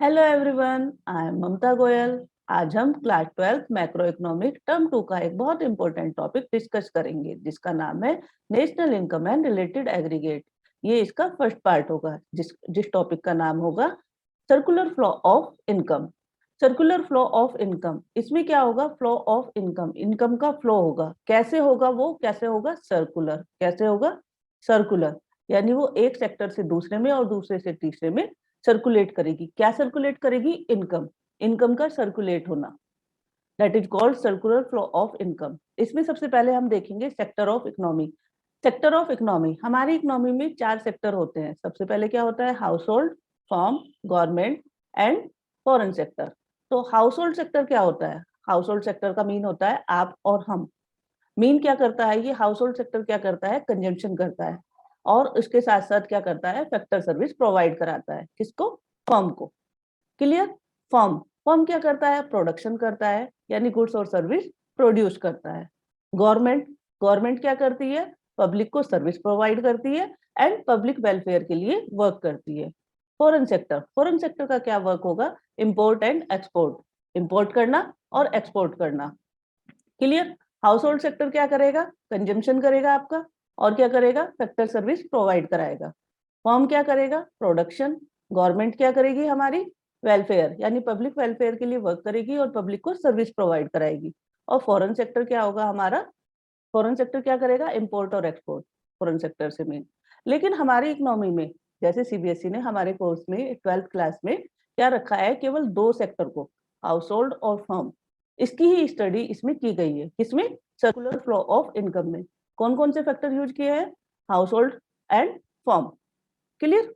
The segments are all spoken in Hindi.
हेलो एवरीवन, आई एम ममता गोयल। आज हम क्लास 12 मैक्रो इकोनॉमिक टर्म 2 का एक बहुत इंपॉर्टेंट टॉपिक डिस्कस करेंगे जिसका नाम है national income and related aggregate. ये इसका फर्स्ट पार्ट होगा जिस टॉपिक का नाम होगा circular flow of income. Circular flow of income, इसमें क्या होगा? फ्लो ऑफ इनकम, इनकम का फ्लो होगा। कैसे होगा? वो कैसे होगा? सर्कुलर। कैसे होगा? सर्कुलर, यानी वो एक सेक्टर से दूसरे में और दूसरे से तीसरे में सर्कुलेट करेगी। क्या सर्कुलेट करेगी? इनकम। इनकम का सर्कुलेट होना, that is called circular flow of income. इसमें सबसे पहले हम देखेंगे sector of economy. Sector of economy, हमारी इकोनॉमी में 4 सेक्टर होते हैं। सबसे पहले क्या होता है? Household, firm, government and foreign sector. तो हाउस होल्ड सेक्टर क्या होता है? हाउस होल्ड सेक्टर का मीन होता है आप और हम। मीन क्या करता है? ये हाउस होल्ड सेक्टर क्या करता है? कंजम्पशन करता है और उसके साथ साथ क्या करता है? फैक्टर सर्विस प्रोवाइड कराता है। किसको? फर्म को। क्लियर? फर्म फर्म क्या करता है? प्रोडक्शन करता है, यानी गुड्स और सर्विस प्रोड्यूस करता है। गवर्नमेंट गवर्नमेंट क्या करती है? पब्लिक को सर्विस प्रोवाइड करती है एंड पब्लिक वेलफेयर के लिए वर्क करती है। फॉरेन सेक्टर का क्या वर्क होगा? इंपोर्ट एंड एक्सपोर्ट, इंपोर्ट करना और एक्सपोर्ट करना। क्लियर? हाउस होल्ड सेक्टर क्या करेगा? कंजम्पशन करेगा आपका, और क्या करेगा? फैक्टर सर्विस प्रोवाइड कराएगा। फर्म क्या करेगा? प्रोडक्शन। गवर्नमेंट क्या करेगी? हमारी वेलफेयर, यानी पब्लिक वेलफेयर के लिए वर्क करेगी और पब्लिक को सर्विस प्रोवाइड कराएगी। और फॉरेन सेक्टर क्या होगा हमारा? फॉरेन सेक्टर क्या करेगा? इंपोर्ट और एक्सपोर्ट। फॉरेन सेक्टर से मीन, लेकिन हमारी इकोनॉमी में जैसे सीबीएसई ने हमारे कोर्स में 12th क्लास में क्या रखा है? केवल 2 सेक्टर को, हाउस होल्ड और फर्म। इसकी ही स्टडी इसमें की गई है। किसमें? सर्कुलर फ्लो ऑफ इनकम में। कौन कौन से फैक्टर यूज किए हैं? House hold and firm. Clear?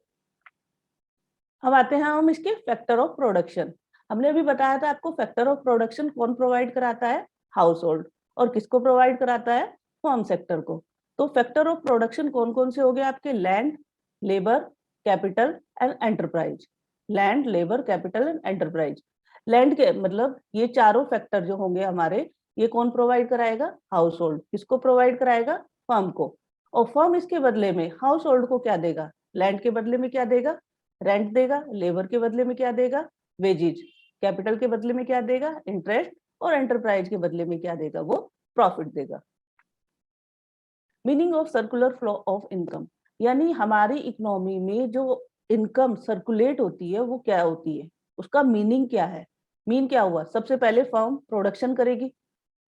अब आते हैं हम इसके फैक्टर ऑफ प्रोडक्शन। हमने अभी बताया था आपको, फैक्टर ऑफ प्रोडक्शन कौन प्रोवाइड कराता है? Household. और किसको प्रोवाइड कराता है? फर्म सेक्टर को। तो फैक्टर ऑफ प्रोडक्शन कौन कौन से हो गए आपके? Land, labour, capital and enterprise. Land, labour, capital and enterprise. Land के मतलब ये चारों फैक्टर जो होंगे हमारे, ये कौन प्रोवाइड कराएगा? House hold. किसको प्रोवाइड कराएगा? फर्म को। और फर्म इसके बदले में हाउस होल्ड को क्या देगा? लैंड के बदले में क्या देगा? रेंट देगा। लेबर के बदले में क्या देगा? वेजेज। कैपिटल के बदले में क्या देगा? इंटरेस्ट। और एंटरप्राइज के बदले में क्या देगा? वो प्रॉफिट देगा। Meaning of circular flow of income, यानी हमारी इकोनॉमी में जो इनकम सर्कुलेट होती है वो क्या होती है, उसका मीनिंग क्या है? मीन क्या हुआ? सबसे पहले फर्म प्रोडक्शन करेगी।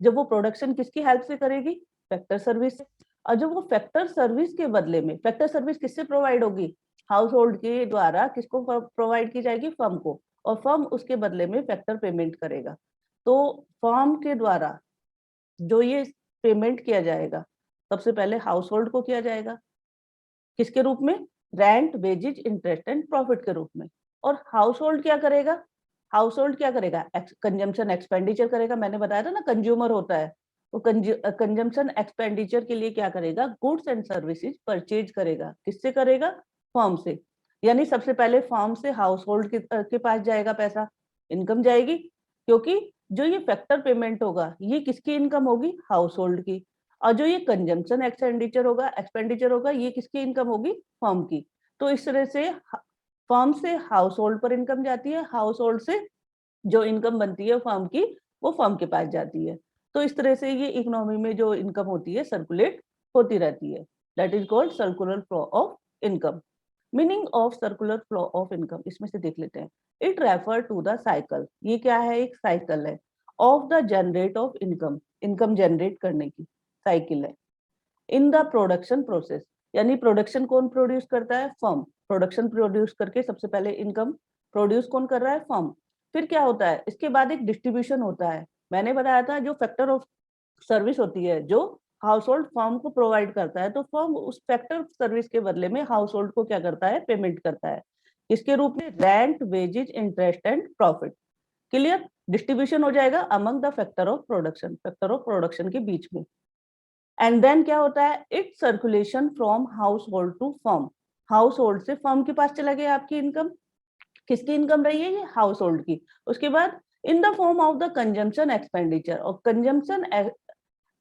जब वो प्रोडक्शन किसकी हेल्प से करेगी? फैक्टर सर्विस से। और जब वो फैक्टर सर्विस के बदले में, फैक्टर सर्विस किससे प्रोवाइड होगी? हाउस होल्ड के द्वारा। किसको प्रोवाइड की जाएगी? फर्म को। और फर्म उसके बदले में फैक्टर पेमेंट करेगा। तो फर्म के द्वारा जो ये पेमेंट किया जाएगा, सबसे पहले हाउस होल्ड को किया जाएगा। किसके रूप में? Rent, wages, interest and profit के रूप में। और हाउस होल्ड क्या करेगा? हाउस होल्ड क्या करेगा? कंजम्पशन एक्सपेंडिचर करेगा। मैंने बताया था ना, कंज्यूमर होता है। वो कंजम्पशन एक्सपेंडिचर के लिए क्या करेगा? गुड्स एंड सर्विसेज परचेज करेगा। किससे करेगा? फर्म से। यानी सबसे पहले फर्म से हाउस होल्ड के पास जाएगा पैसा, इनकम जाएगी। क्योंकि जो ये फैक्टर पेमेंट होगा ये किसकी इनकम होगी? हाउस होल्ड की। और जो ये कंजम्पशन एक्सपेंडिचर होगा ये किसकी इनकम होगी? फर्म की। तो इस तरह से फर्म से हाउस होल्ड पर इनकम जाती है, हाउस होल्ड से जो इनकम बनती है फर्म की, वो फर्म के पास जाती है। तो इस तरह से ये इकोनॉमी में जो इनकम होती है सर्कुलेट होती रहती है। That is called circular flow of income. Meaning of circular flow of income, इसमें से देख लेते हैं। It refer to the cycle, ये क्या है? एक साइकिल है। Of the generate of income, income generate करने की साइकिल है। इन द प्रोडक्शन प्रोसेस, यानी प्रोडक्शन कौन प्रोड्यूस करता है? फर्म। प्रोडक्शन प्रोड्यूस करके सबसे पहले इनकम प्रोड्यूस कौन कर रहा है? फर्म। फिर क्या होता है? इसके बाद एक डिस्ट्रीब्यूशन होता है। मैंने बताया था जो फैक्टर ऑफ सर्विस होती है जो हाउस होल्ड फर्म को प्रोवाइड करता है, तो फर्म उस फैक्टर सर्विस के बदले में हाउस होल्ड को क्या करता है? पेमेंट करता है। इसके रूप में rent, wages, interest and profit. Clear? Distribution हो जाएगा among the factor of production, factor of production के बीच में। एंड देन क्या होता है? It circulation from household to firm, household से फर्म के पास चला गया आपकी इनकम। किसकी इनकम रही है? ये हाउस होल्ड की। उसके बाद in the form of the consumption expenditure, और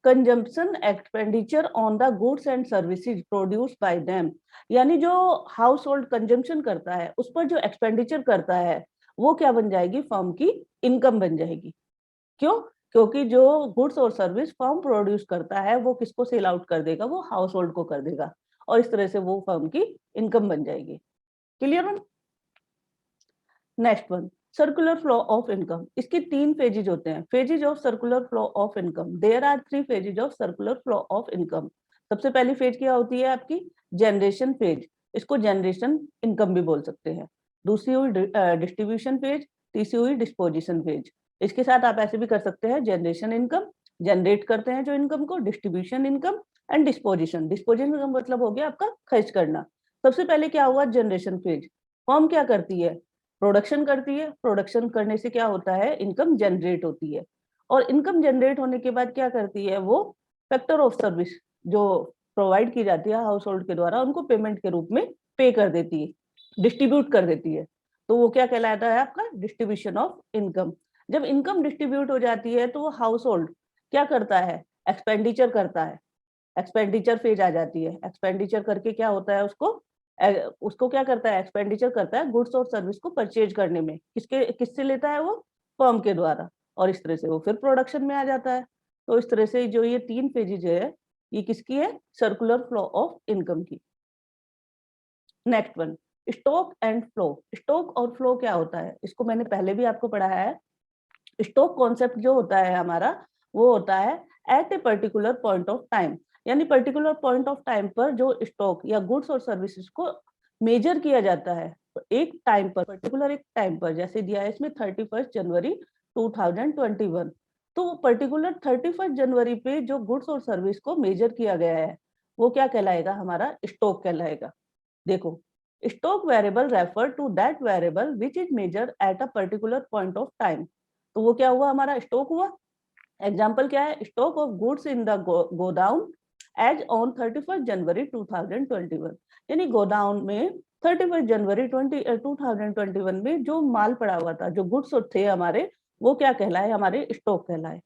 consumption expenditure on the goods and services produce by them, यानी जो हाउस होल्ड कंजम्पशन करता है उस पर जो एक्सपेंडिचर करता है वो क्या बन जाएगी, फर्म की इनकम बन जाएगी। क्यों? क्योंकि जो गुड्स और सर्विस फर्म प्रोड्यूस करता है वो किसको सेल आउट कर देगा, वो हाउस होल्ड को कर देगा, और इस तरह से वो फर्म की इनकम बन जाएगी। Clear? Next one, circular flow of income. इसके 3 फेजेज होते हैं। Phases of circular flow of income, there are 3 phases of circular flow of income. सबसे पहली फेज क्या होती है आपकी, जनरेशन फेज, इसको जनरेशन इनकम भी बोल सकते हैं। दूसरी हुई डिस्ट्रीब्यूशन फेज, तीसरी हुई डिस्पोजिशन फेज। इसके साथ आप ऐसे भी कर सकते हैं, जनरेशन इनकम, जनरेट करते हैं जो इनकम को, distribution income and disposition. Disposition income मतलब हो गया आपका खर्च करना। सबसे पहले क्या हुआ, जनरेशन फेज। फर्म क्या करती है, प्रोडक्शन करती है, प्रोडक्शन करने से क्या होता है, इनकम जनरेट होती है, और इनकम जनरेट होने के बाद क्या करती है, वो फैक्टर ऑफ सर्विस जो प्रोवाइड की जाती है हाउस होल्ड के द्वारा, उनको पेमेंट के रूप में पे कर देती है, डिस्ट्रीब्यूट कर देती है। तो वो क्या कहलाता है आपका, डिस्ट्रीब्यूशन ऑफ इनकम। जब इनकम डिस्ट्रीब्यूट हो जाती है तो वो हाउस होल्ड क्या करता है, एक्सपेंडिचर करता है, एक्सपेंडिचर फेज आ जाती है। एक्सपेंडिचर करके क्या होता है, उसको क्या करता है, एक्सपेंडिचर करता है गुड्स और सर्विस को परचेज करने में, किससे लेता है वो, फर्म के द्वारा, और इस तरह से वो फिर प्रोडक्शन में आ जाता है। तो इस तरह से जो ये 3 फेजेज है, ये किसकी है, सर्कुलर फ्लो ऑफ इनकम की। Next one, stock and flow. Stock और फ्लो क्या होता है, इसको मैंने पहले भी आपको पढ़ाया है। स्टॉक कॉन्सेप्ट जो होता है हमारा, वो होता है at a particular point of time, यानी पर्टिकुलर पॉइंट ऑफ टाइम पर जो स्टॉक या गुड्स और सर्विसेज को मेजर किया जाता है। तो एक टाइम पर, पर्टिकुलर एक टाइम पर, जैसे दिया है इसमें 31 जनवरी 2021, तो पर्टिकुलर 31 जनवरी पे जो गुड्स और सर्विस को मेजर किया गया है, वो क्या कहलाएगा, हमारा स्टॉक कहलाएगा। देखो, stock variable refer to that variable which is measure at a particular point of time. तो वो क्या हुआ, हमारा स्टॉक हुआ। एग्जाम्पल क्या है, stock of goods in the godown as on 31 January 2021, यानी गोडाउन में 31 जनवरी 2021 में जो माल पड़ा हुआ था, जो गुड्स थे हमारे, वो क्या कहलाए, हमारे स्टॉक कहलाए।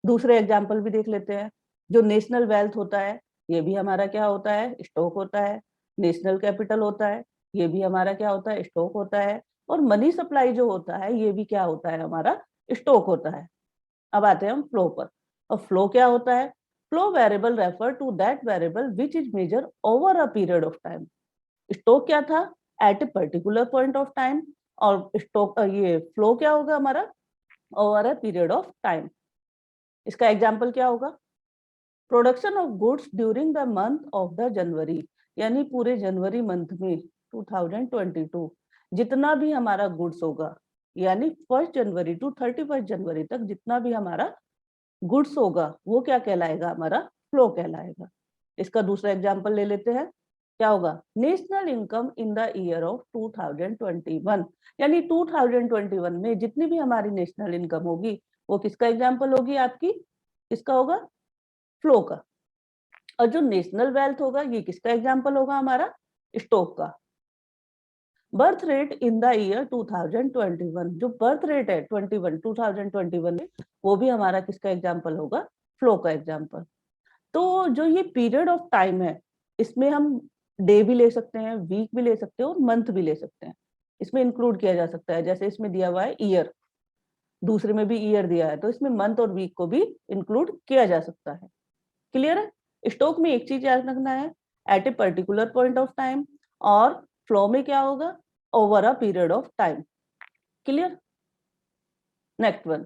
दूसरे एग्जाम्पल भी देख लेते हैं। जो नेशनल वेल्थ होता है, ये भी हमारा क्या होता है, स्टॉक होता है। नेशनल कैपिटल होता है, ये भी हमारा क्या होता है, स्टॉक होता है। और मनी सप्लाई जो होता है, ये भी क्या होता है, हमारा स्टॉक होता है। अब आते हैं हम फ्लो पर। और फ्लो क्या होता है, flow variable refer to that variable which is measure over a period of time. Stock क्या था, at a particular point of time, और स्टॉक ये फ्लो क्या होगा हमारा, over a period of time. इसका एग्जाम्पल क्या होगा, production of goods during the month of the January, यानी पूरे जनवरी मंथ में 2022 जितना भी हमारा गुड्स होगा, यानी 1 जनवरी टू 31 जनवरी तक जितना भी हमारा गुड्स होगा, वो क्या कहलाएगा, हमारा फ्लो कहलाएगा। इसका दूसरा एग्जांपल ले लेते हैं। क्या होगा, national income in the year of 2021, यानी 2021 में जितनी भी हमारी नेशनल इनकम होगी, वो किसका एग्जांपल होगी, आपकी किसका होगा, फ्लो का। और जो नेशनल वेल्थ होगा, ये किसका एग्जांपल होगा, हमारा स्टॉक का। Birth rate in the year 2021, जो बर्थ रेट है 2021 में, वो भी हमारा किसका एग्जांपल होगा, फ्लो का एग्जांपल। तो जो ये पीरियड ऑफ टाइम है, इसमें हम डे भी ले सकते हैं, वीक भी ले सकते हैं, और मंथ भी ले सकते हैं। इसमें इंक्लूड किया जा सकता है, जैसे इसमें दिया हुआ है ईयर, दूसरे में भी ईयर दिया है, तो इसमें मंथ और वीक को भी इंक्लूड किया जा सकता है। क्लियर है? स्टॉक में एक चीज याद रखना है, at a particular point of time, और फ्लो में क्या होगा, over a period of time. Clear? Next one,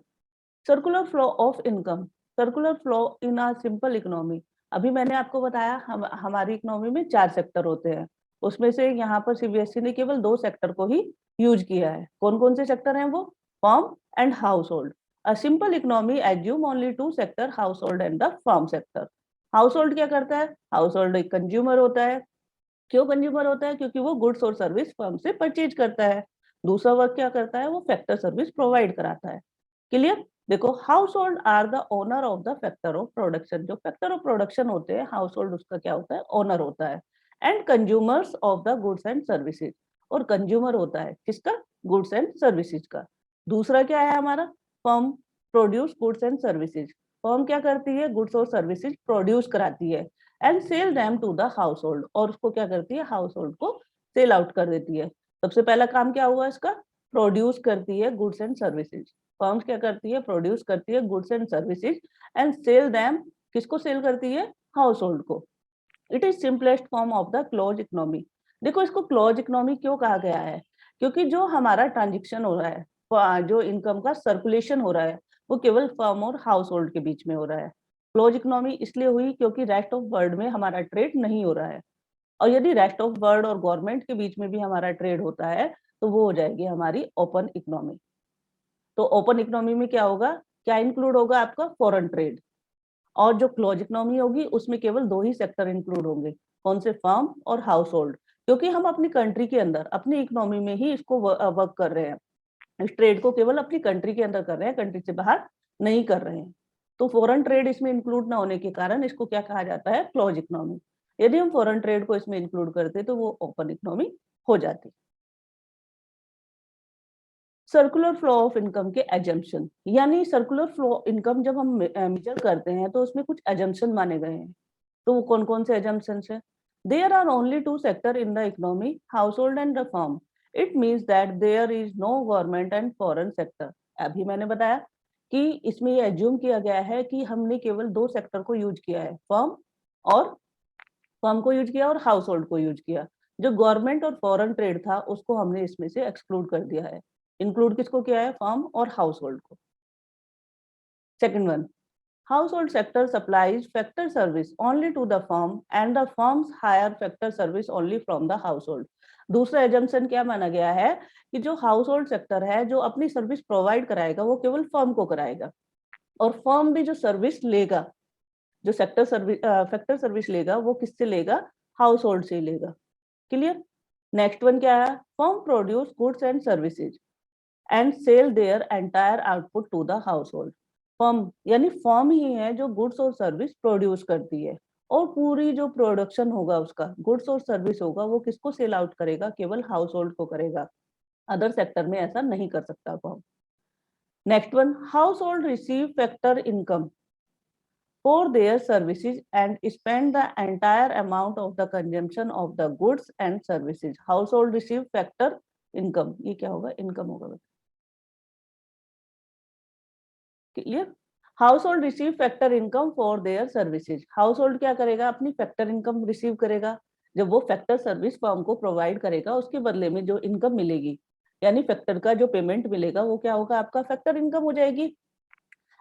circular flow of income. Circular flow in a simple economy. अभी मैंने आपको बताया हमारी इकोनॉमी में 4 सेक्टर होते हैं, उसमें से यहाँ पर सीबीएसई ने केवल 2 सेक्टर को ही यूज किया है। कौन कौन से सेक्टर हैं वो, form and house hold. A simple economy assume only 2 sector, house hold and the form sector. House hold क्या करता है, हाउस होल्ड एक कंज्यूमर होता है। क्यों कंज्यूमर होता है, क्योंकि वो गुड्स और सर्विस फर्म से परचेज करता है। दूसरा वर्क क्या करता है, वो फैक्टर सर्विस प्रोवाइड कराता है। क्लियर? देखो, household are the owner of the factor of production. जो फैक्टर ऑफ प्रोडक्शन होते हैं, हाउस होल्ड उसका क्या होता है, ओनर होता है। And consumers of the goods and services, और कंज्यूमर होता है किसका, गुड्स एंड सर्विसेज का। दूसरा क्या है हमारा, firm produce goods and services. Firm क्या करती है, गुड्स और सर्विसेज प्रोड्यूस कराती है, and sell them to the household, और उसको क्या करती है, हाउस होल्ड को सेल आउट कर देती है। सबसे पहला काम क्या हुआ इसका, प्रोड्यूस करती है गुड्स एंड सर्विसेज। फर्म्स क्या करती है? प्रोड्यूस करती है goods and services and sell them. किसको सेल करती है? हाउस होल्ड को। It is simplest form of the close economy. देखो इसको क्लोज इकोनॉमी क्यों कहा गया है? क्योंकि जो हमारा ट्रांजेक्शन हो रहा है, जो इनकम का सर्कुलेशन हो रहा है, वो केवल फर्म और हाउस होल्ड के बीच में हो रहा है। क्लोज इकोनॉमी इसलिए हुई क्योंकि रेस्ट ऑफ वर्ल्ड में हमारा ट्रेड नहीं हो रहा है। और यदि रेस्ट ऑफ वर्ल्ड और गवर्नमेंट के बीच में भी हमारा ट्रेड होता है तो वो हो जाएगी हमारी ओपन इकोनॉमी। तो ओपन इकोनॉमी में क्या होगा? क्या इंक्लूड होगा? आपका फॉरेन ट्रेड। और जो क्लोज इकोनॉमी होगी उसमें केवल दो ही सेक्टर इंक्लूड होंगे। कौन से? फर्म और हाउस होल्ड। क्योंकि हम अपनी कंट्री के अंदर अपनी इकोनॉमी में ही इसको वर्क कर रहे हैं। इस ट्रेड को केवल अपनी कंट्री के अंदर कर रहे हैं, कंट्री से बाहर नहीं कर रहे हैं। तो फॉरेन ट्रेड इसमें इंक्लूड ना होने के कारण इसको क्या कहा जाता है? Close economy. यदि हम फॉरेन ट्रेड को इसमें इंक्लूड करते तो वो ओपन इकोनॉमी हो जाती। सर्कुलर फ्लो ऑफ इनकम के एजम्पशन, यानी सर्कुलर फ्लो इनकम जब हम मेजर करते हैं तो उसमें कुछ एजम्पशन माने गए हैं। तो वो कौन कौन से एजम्पशंस है? There are only two sector in the economy, household and the firm. It means that there is no government and foreign sector. अभी मैंने बताया कि इसमें ये एज्यूम किया गया है कि हमने केवल दो सेक्टर को यूज किया है, और फर्म को यूज किया और हाउस होल्ड को यूज किया। जो गवर्नमेंट और फॉरेन ट्रेड था उसको हमने इसमें से एक्सक्लूड कर दिया है। इंक्लूड किसको किया है? फर्म और हाउस होल्ड को। Second one, household sector supplies factor service only to the firm and the firms hire factor service only from the household। दूसरा एजम्पशन क्या माना गया है? कि जो हाउस होल्ड सेक्टर है जो अपनी सर्विस प्रोवाइड कराएगा वो केवल फर्म को कराएगा, और फर्म भी जो सर्विस लेगा, जो फैक्टर सर्विस लेगा वो किससे लेगा? हाउस होल्ड से लेगा। क्लियर? नेक्स्ट वन क्या है? Firm produce goods and services and sell their entire output to the household. Firm यानी फर्म ही है जो गुड्स और सर्विस प्रोड्यूस करती है, और पूरी जो प्रोडक्शन होगा उसका गुड्स और सर्विस होगा वो किसको सेल आउट करेगा? केवल हाउस होल्ड को करेगा। अदर सेक्टर में ऐसा नहीं कर सकता firm. Next one, household receive factor income for their services and spend the entire amount of the consumption of the goods and services। Household receive factor income। ये क्या होगा? इनकम होगा। Clear? Household receive factor income for their services. Household क्या करेगा? अपनी फैक्टर इनकम रिसीव करेगा। जब वो फैक्टर सर्विस फर्म को प्रोवाइड करेगा उसके बदले में जो इनकम मिलेगी, यानी फैक्टर का जो पेमेंट मिलेगा वो क्या होगा? आपका फैक्टर इनकम हो जाएगी।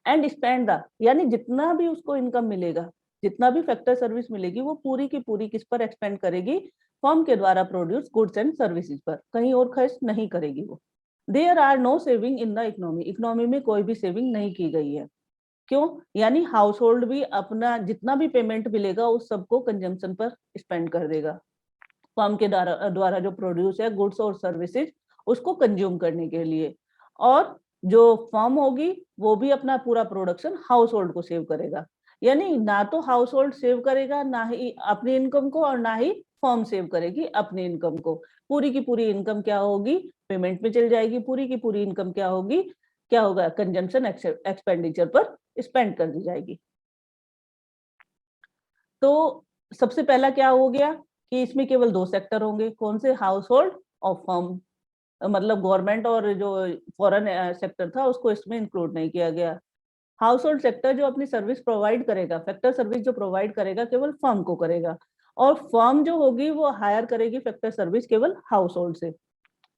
एंड स्पेंड द, यानी जितना भी उसको इनकम मिलेगा, जितना भी फैक्टर सर्विस मिलेगी वो पूरी की पूरी किस पर एक्सपेंड करेगी? फर्म के द्वारा प्रोड्यूस गुड्स एंड सर्विसेज पर, कहीं और खर्च नहीं करेगी वो। There are no saving in the economy. Economy में कोई भी सेविंग नहीं की गई है। क्यों? यानी हाउस होल्ड भी अपना जितना भी पेमेंट मिलेगा उस सबको कंजम्पशन पर स्पेंड कर देगा। फर्म के द्वारा जो प्रोड्यूस है गुड्स और सर्विसेज उसको कंज्यूम करने के लिए, और जो फर्म होगी वो भी अपना पूरा प्रोडक्शन हाउस होल्ड को सेव करेगा। यानी ना तो हाउस होल्ड सेव करेगा ना ही अपनी इनकम को, और ना ही फर्म सेव करेगी अपनी इनकम को। पूरी की पूरी इनकम क्या होगी? पेमेंट में चल जाएगी। पूरी की पूरी इनकम क्या होगी? क्या होगा? कंजम्पशन एक्सपेंडिचर पर स्पेंड कर दी जाएगी। तो सबसे पहला क्या हो गया कि इसमें केवल दो सेक्टर होंगे। कौन से? हाउस होल्ड और फर्म। मतलब गवर्नमेंट और जो फॉरेन सेक्टर था उसको इसमें इंक्लूड नहीं किया गया। हाउस होल्ड सेक्टर जो अपनी सर्विस प्रोवाइड करेगा, फैक्टर सर्विस जो प्रोवाइड करेगा केवल फर्म को करेगा, और फर्म जो होगी वो हायर करेगी फैक्टर सर्विस केवल हाउस होल्ड से।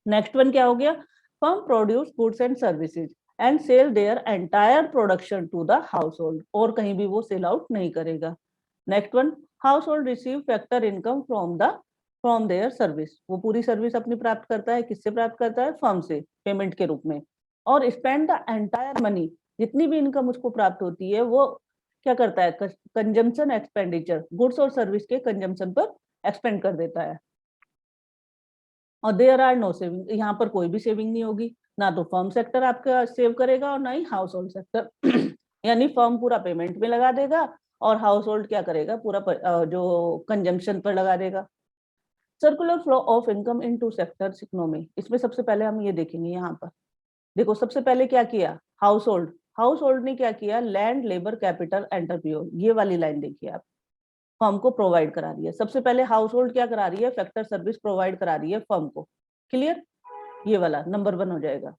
नेक्स्ट वन क्या हो गया? Firm produce goods and services and sell their entire production to the household, और कहीं भी वो सेल आउट नहीं करेगा। Next one, household receive factor income from their service. वो पूरी सर्विस अपनी प्राप्त करता है। किससे प्राप्त करता है? फर्म से, पेमेंट के रूप में। और स्पेंड द एंटायर मनी, जितनी भी इनकम उसको प्राप्त होती है वो क्या करता है? कंजम्पशन एक्सपेंडिचर, गुड्स और सर्विस के कंजम्पशन पर एक्सपेंड कर देता है। और देयर आर नो सेविंग, यहाँ पर कोई भी सेविंग नहीं होगी। ना तो फर्म सेक्टर आपका सेव करेगा और ना ही हाउस होल्ड सेक्टर। यानी फर्म पूरा पेमेंट में लगा देगा और हाउस होल्ड क्या करेगा? पूरा जो कंजम्पशन पर लगा देगा। Circular flow of income in to sectors economy. इसमें सबसे पहले हम ये देखेंगे। यहाँ पर देखो सबसे पहले क्या किया? हाउस होल्ड ने क्या किया? लैंड, लेबर, कैपिटल, एंटरप्रेन्योर, ये वाली लाइन देखिए आप। फर्म को प्रोवाइड करा रही है। सबसे पहले हाउस होल्ड क्या करा रही है? फैक्टर सर्विस प्रोवाइड करा रही है फर्म को। क्लियर? ये वाला नंबर 1 हो जाएगा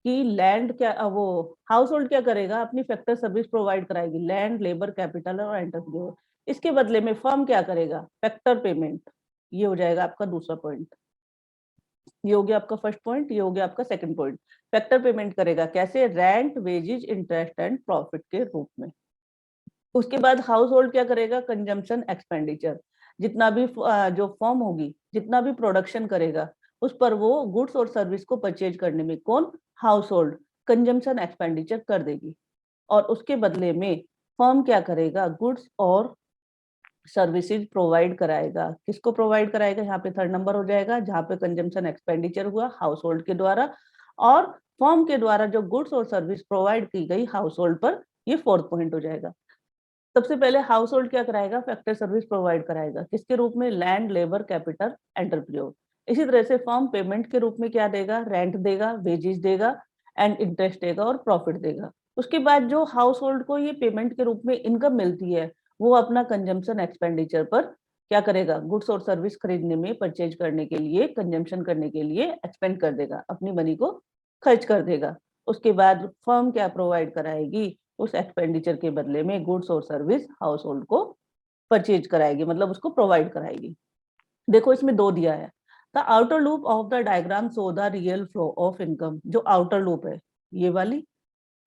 कि लैंड क्या वो हाउस होल्ड क्या करेगा, अपनी फैक्टर सर्विस प्रोवाइड कराएगी, लैंड, लेबर, कैपिटल और एंटरप्रेन्योर। इसके बदले में फर्म क्या करेगा, फैक्टर पेमेंट। ये हो जाएगा आपका दूसरा पॉइंट। ये हो गया आपका फर्स्ट पॉइंट, ये हो गया आपका सेकंड पॉइंट। फैक्टर पेमेंट करेगा कैसे, rent, wages, interest and profit के रूप में। उसके बाद हाउस होल्ड क्या करेगा, कंजम्पशन एक्सपेंडिचर। जितना भी जो फर्म होगी, जितना भी प्रोडक्शन करेगा, उस पर वो गुड्स और सर्विस को परचेज करने में कौन, हाउस होल्ड, कंजम्पशन एक्सपेंडिचर कर देगी। और उसके बदले में फर्म क्या करेगा, गुड्स और सर्विसेज प्रोवाइड कराएगा। किसको प्रोवाइड कराएगा, यहाँ पे थर्ड नंबर हो जाएगा, जहाँ पे कंजम्पशन एक्सपेंडिचर हुआ हाउस होल्ड के द्वारा, और फर्म के द्वारा जो गुड्स और सर्विस प्रोवाइड की गई हाउस होल्ड पर, ये फोर्थ पॉइंट हो जाएगा। सबसे पहले हाउस होल्ड क्या कराएगा, फैक्टर सर्विस प्रोवाइड कराएगा। किसके रूप में, लैंड, लेबर, कैपिटल, एंटरप्रेन्योर। इसी तरह से फर्म पेमेंट के रूप में क्या देगा, रेंट देगा, वेजेस देगा एंड इंटरेस्ट देगा और प्रॉफिट देगा। उसके बाद जो हाउस होल्ड को ये पेमेंट के रूप में इनकम मिलती है, वो अपना कंजम्पशन एक्सपेंडिचर पर क्या करेगा, गुड्स और सर्विस खरीदने में, परचेज करने के लिए, कंजम्पशन करने के लिए एक्सपेंड कर देगा, अपनी मनी को खर्च कर देगा। उसके बाद फर्म क्या प्रोवाइड कराएगी, उस एक्सपेंडिचर के बदले में गुड्स और सर्विस हाउस होल्ड को परचेज कराएगी, मतलब उसको प्रोवाइड कराएगी। देखो इसमें दो दिया है। The outer loop of the diagram show the real flow of income. जो आउटर लूप है, ये वाली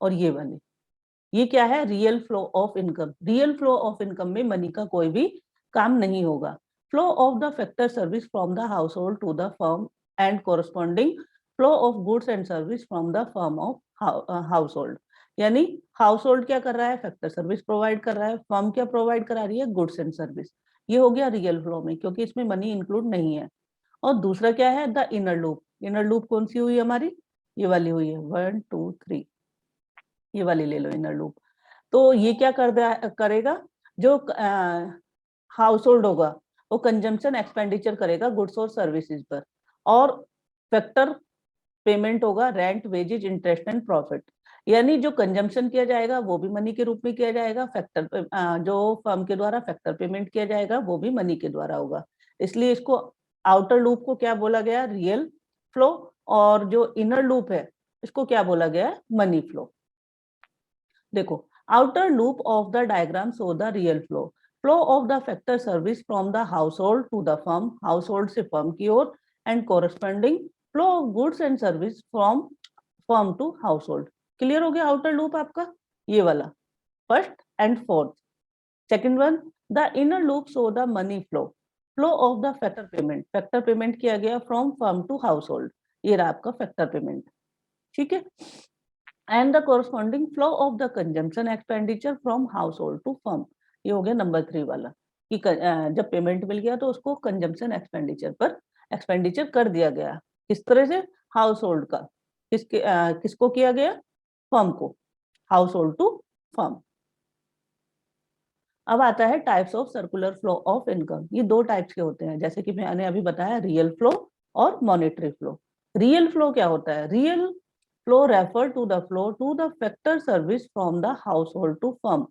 और ये वाली, ये क्या है, real flow of income. Real flow of income में मनी का कोई भी काम नहीं होगा। Flow of the factor service from the household to the firm and corresponding flow of goods and service from the firm of household. यानी हाउस होल्ड क्या कर रहा है, फैक्टर सर्विस प्रोवाइड कर रहा है, फर्म क्या प्रोवाइड करा रही है, गुड्स एंड सर्विस। ये हो गया रियल फ्लो में, क्योंकि इसमें मनी इंक्लूड नहीं है। और दूसरा क्या है, the inner loop. Inner loop कौन सी हुई हमारी, ये वाली हुई है, 1 2 3, ये वाली ले लो इनर लूप। तो ये क्या करेगा, जो हाउस होल्ड होगा वो कंजम्पशन एक्सपेंडिचर करेगा गुड्स और सर्विसेज पर, और फैक्टर पेमेंट होगा rent, wages, interest and profit. यानी जो कंजम्पशन किया जाएगा वो भी मनी के रूप में किया जाएगा, फैक्टर जो फर्म के द्वारा फैक्टर पेमेंट किया जाएगा वो भी मनी के द्वारा होगा। इसलिए इसको आउटर लूप को क्या बोला गया, रियल फ्लो, और जो इनर लूप है इसको क्या बोला गया, मनी फ्लो। देखो, outer loop of the diagram show the real flow. Flow of the factor service from the household to the firm, household से फर्म की ओर, and corresponding flow of goods and service from firm to household. Clear हो गया आउटर लूप आपका, ये वाला first and fourth. Second one, the inner loop show the money flow. Flow of the factor payment, factor payment किया गया from firm to household, ये रहा आपका फैक्टर पेमेंट। ठीक है, and the corresponding flow of the consumption expenditure from household to firm. ये हो गया नंबर 3 वाला कि जब पेमेंट मिल गया तो उसको कंजम्पशन एक्सपेंडिचर पर एक्सपेंडिचर कर दिया गया। किस तरह से, हाउस होल्ड का, किसको किया गया, फर्म को, हाउस होल्ड टू फर्म। अब आता है types of circular flow of income. ये दो टाइप्स के होते हैं, जैसे कि मैंने अभी बताया, रियल फ्लो और मॉनेटरी फ्लो। रियल फ्लो क्या होता है, real flow refer to the flow to the factor service from the household to firm.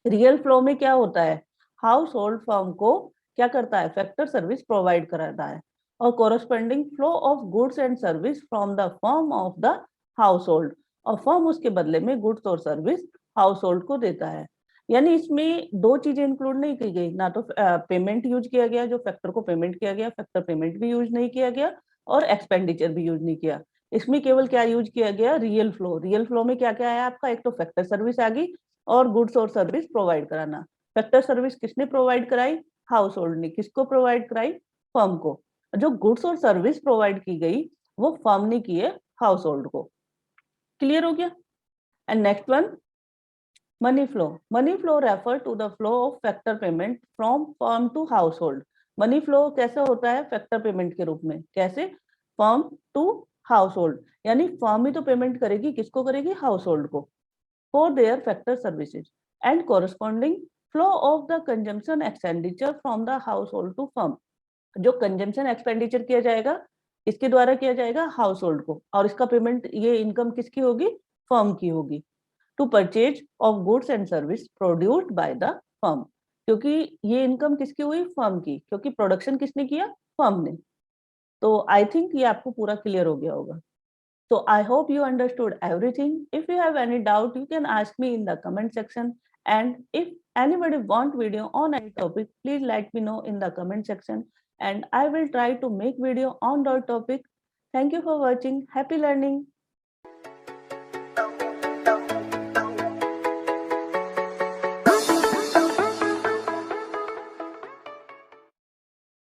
Real flow में क्या होता है, हाउस होल्ड फर्म को क्या करता है, फैक्टर सर्विस प्रोवाइड कराता है, और corresponding flow of goods and service from the firm of the household, और फर्म उसके बदले में गुड्स और सर्विस हाउस होल्ड को देता है। यानी इसमें दो चीजें इंक्लूड नहीं की गई, ना तो पेमेंट यूज किया गया, जो फैक्टर को पेमेंट किया गया, फैक्टर पेमेंट भी यूज नहीं किया गया, और एक्सपेंडिचर भी यूज नहीं किया। इसमें केवल क्या यूज किया गया, रियल फ्लो। रियल फ्लो में क्या क्या है आपका, एक तो फैक्टर सर्विस आ गई, और गुड्स और सर्विस प्रोवाइड कराना। फैक्टर सर्विस किसने प्रोवाइड कराई, हाउस होल्ड ने। किसको प्रोवाइड कराई, फर्म को। जो गुड्स और सर्विस प्रोवाइड की गई वो फर्म ने की है हाउस होल्ड को। क्लियर हो गया। And next one, money flow. Money flow refer to the flow of factor payment from firm to household. Money flow कैसे होता है, फैक्टर पेमेंट के रूप में। कैसे, फर्म टू हाउस होल्ड, यानी फर्म ही तो पेमेंट करेगी, किसको करेगी, हाउस होल्ड को, for their factor services, and corresponding flow of the consumption expenditure from the household to firm। जो कंजम्पशन एक्सपेंडिचर किया जाएगा, इसके द्वारा किया जाएगा हाउस होल्ड को, और इसका पेमेंट, ये इनकम किसकी होगी, फर्म की होगी। To purchase of goods and service produced by the firm, क्योंकि ये इनकम किसकी हुई, फर्म की, क्योंकि प्रोडक्शन किसने किया, फर्म ने। तो आई थिंक ये आपको पूरा क्लियर हो गया होगा. So I hope you understood everything. If you have any doubt, you can ask me in the comment section. And if anybody want video on any topic, please let me know in the comment section. And I will try to make video on that topic. Thank you for watching. Happy learning.